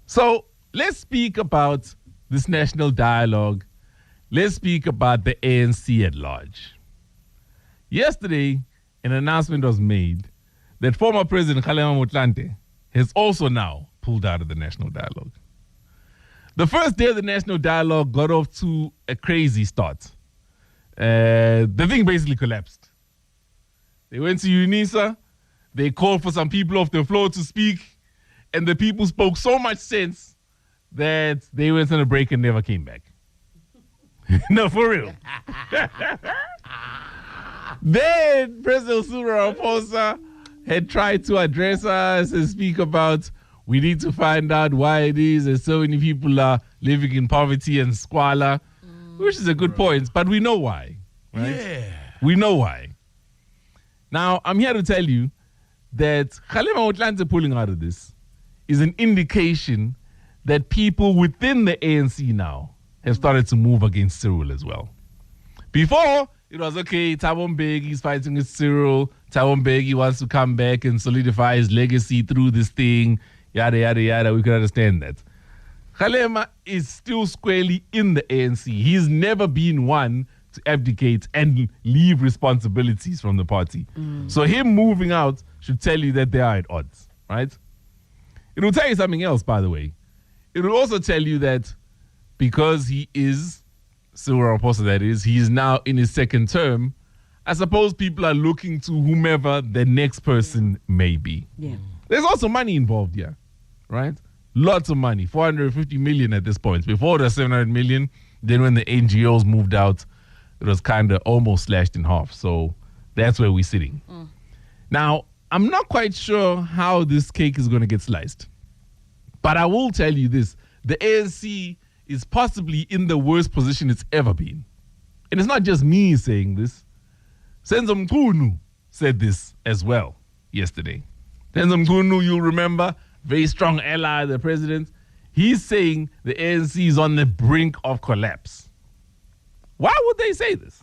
So let's speak about this national dialogue. Let's speak about the ANC at large. Yesterday, an announcement was made that former President Kgalema Motlante has also now pulled out of the national dialogue. The first day of the national dialogue got off to a crazy start. The thing basically collapsed. They went to UNISA, they called for some people off the floor to speak, and the people spoke so much sense that they went on a break and never came back. No, for real. Then President Cyril Ramaphosa had tried to address us and speak about we need to find out why it is that so many people are living in poverty and squalor, which is a good point, but we know why, right? Yeah. We know why. Now, I'm here to tell you that Kgalema Motlante pulling out of this is an indication that people within the ANC now have started to move against Cyril as well. Before, it was okay, Thabo Mbeki's fighting with Cyril. Thabo Mbeki wants to come back and solidify his legacy through this thing, yada, yada, yada. We can understand that. Kgalema is still squarely in the ANC. He's never been one to abdicate and leave responsibilities from the party. So him moving out should tell you that they are at odds, right? It will tell you something else, by the way. It will also tell you that because he is, Cyril Ramaphosa that is, he is now in his second term, I suppose people are looking to whomever the next person may be. Yeah. There's also money involved here, right? Lots of money, 450 million at this point. Before it was 700 million, then when the NGOs moved out, it was kind of almost slashed in half. So that's where we're sitting. Now, I'm not quite sure how this cake is going to get sliced. But I will tell you this. The ANC is possibly in the worst position it's ever been. And it's not just me saying this. Senzo Mchunu said this as well yesterday. Senzo Mchunu, you'll remember, very strong ally of the president. He's saying the ANC is on the brink of collapse. Why would they say this?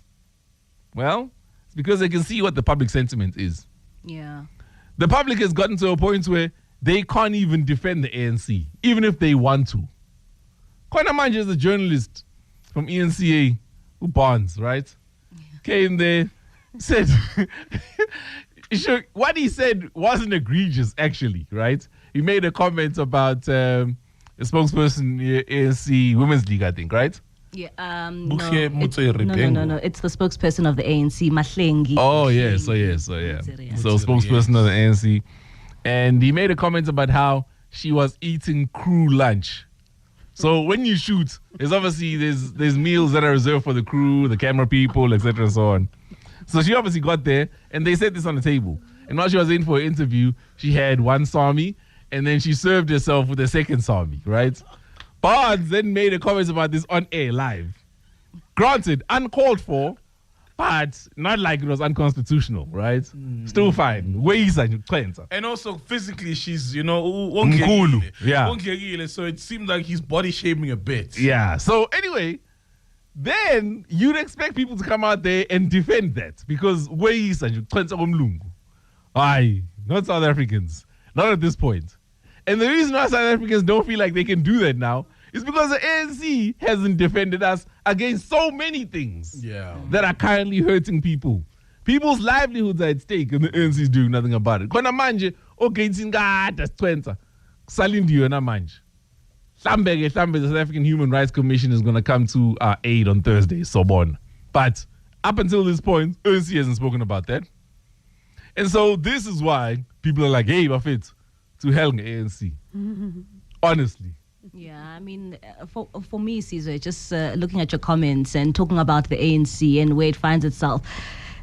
Well, it's because they can see what the public sentiment is. Yeah. The public has gotten to a point where they can't even defend the ANC, even if they want to. Kwana Manje is a journalist from ENCA who bonds, right? Came there, said, what he said wasn't egregious, actually, right? He made a comment about a spokesperson ANC Women's League, I think, right? Yeah, No, no. It's the spokesperson of the ANC, Mahlengi. Oh, yeah. So spokesperson of the ANC. And he made a comment about how she was eating crew lunch. So when you shoot, there's obviously there's meals that are reserved for the crew, the camera people, etc. and so on. So she obviously got there, and they set this on the table. And while she was in for an interview, she had one sami, and then she served herself with a second sami, right? Barnes then made a comment about this on air live. Granted, uncalled for, but not like it was unconstitutional, right? Still fine. Ways and cleanser. And also physically, she's, yeah. So it seemed like he's body shaming a bit. Yeah. So anyway, then you'd expect people to come out there and defend that because ways and cleanser umlungu. Aye, not South Africans. Not at this point. And the reason why South Africans don't feel like they can do that now is because the ANC hasn't defended us against so many things that are currently hurting people. People's livelihoods are at stake and the ANC is doing nothing about it. Kona manje, okay, it's in God, that's 20. Salindiyo na manje. The South African Human Rights Commission is going to come to our aid on Thursday, so on. But up until this point, ANC hasn't spoken about that. And so this is why people are like, hey, Buffett, to hell in the ANC. Honestly. Yeah, I mean, for me, Sizwe, just looking at your comments and talking about the ANC and where it finds itself,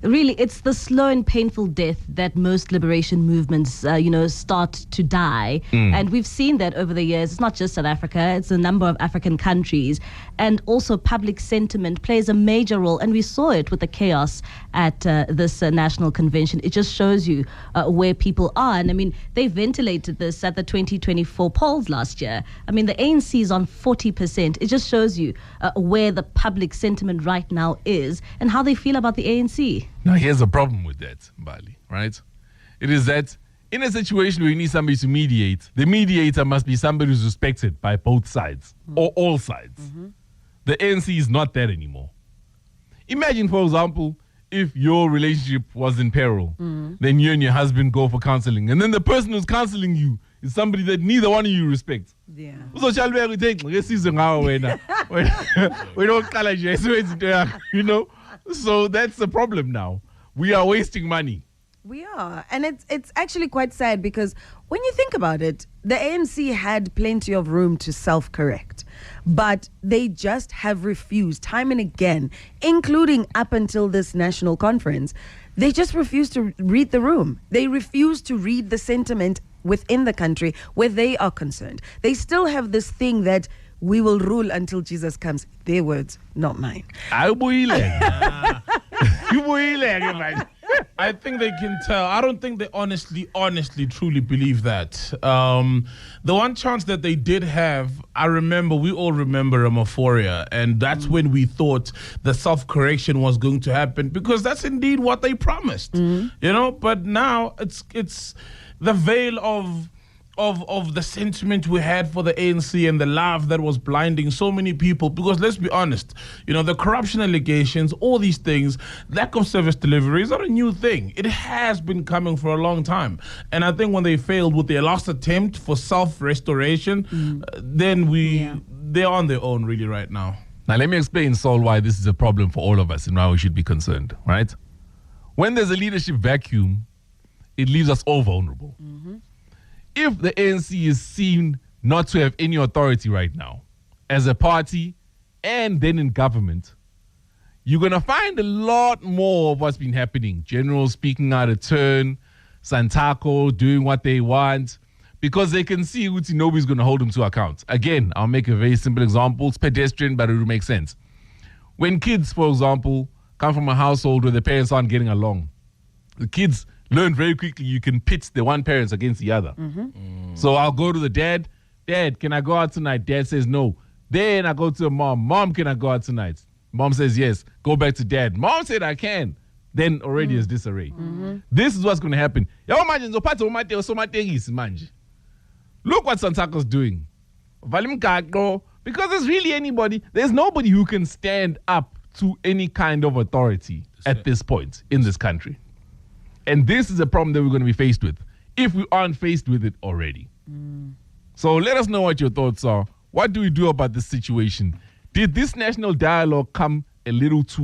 really, it's the slow and painful death that most liberation movements, start to die. And we've seen that over the years. It's not just South Africa, it's a number of African countries. And also public sentiment plays a major role. And we saw it with the chaos at this national convention. It just shows you where people are. And I mean, they ventilated this at the 2024 polls last year. I mean, the ANC is on 40%. It just shows you where the public sentiment right now is and how they feel about the ANC. Now, here's the problem with that, Bali, right? It is that in a situation where you need somebody to mediate, the mediator must be somebody who's respected by both sides or all sides. The ANC is not that anymore. Imagine, for example, if your relationship was in peril, then you and your husband go for counseling, and then the person who's counseling you is somebody that neither one of you respect. Yeah. You know, so that's the problem now. We are wasting money. We are. And it's actually quite sad because when you think about it, the ANC had plenty of room to self-correct. But they just have refused time and again, including up until this national conference. They just refuse to read the room. They refuse to read the sentiment within the country where they are concerned. They still have this thing that we will rule until Jesus comes. Their words, not mine. I think they can tell. I don't think they honestly, truly believe that. The one chance that they did have, we all remember Ramaphoria, and that's when we thought the self-correction was going to happen, because that's indeed what they promised. You know, but now it's the veil of the sentiment we had for the ANC and the love that was blinding so many people. Because let's be honest, you know, the corruption allegations, all these things, lack of service delivery is not a new thing. It has been coming for a long time. And I think when they failed with their last attempt for self-restoration, then they're on their own really right now. Now, let me explain, Saul, why this is a problem for all of us and why we should be concerned, right? When there's a leadership vacuum, it leaves us all vulnerable. If the ANC is seen not to have any authority right now, as a party and then in government, you're going to find a lot more of what's been happening. Generals speaking out of turn, Santako doing what they want, because they can see Uti nobody's going to hold them to account. Again, I'll make a very simple example. It's pedestrian, but it will make sense. When kids, for example, come from a household where the parents aren't getting along, the kids learn very quickly you can pit the one parent against the other. So I'll go to the dad. Dad, can I go out tonight? Dad says no. Then I go to the mom. Mom, can I go out tonight? Mom says yes. Go back to dad. Mom said I can. Then already is disarray. This is what's going to happen. Look what Santako's doing. Because there's nobody who can stand up to any kind of authority at this point in this country. And this is a problem that we're going to be faced with if we aren't faced with it already. So let us know what your thoughts are. What do we do about this situation? Did this national dialogue come a little too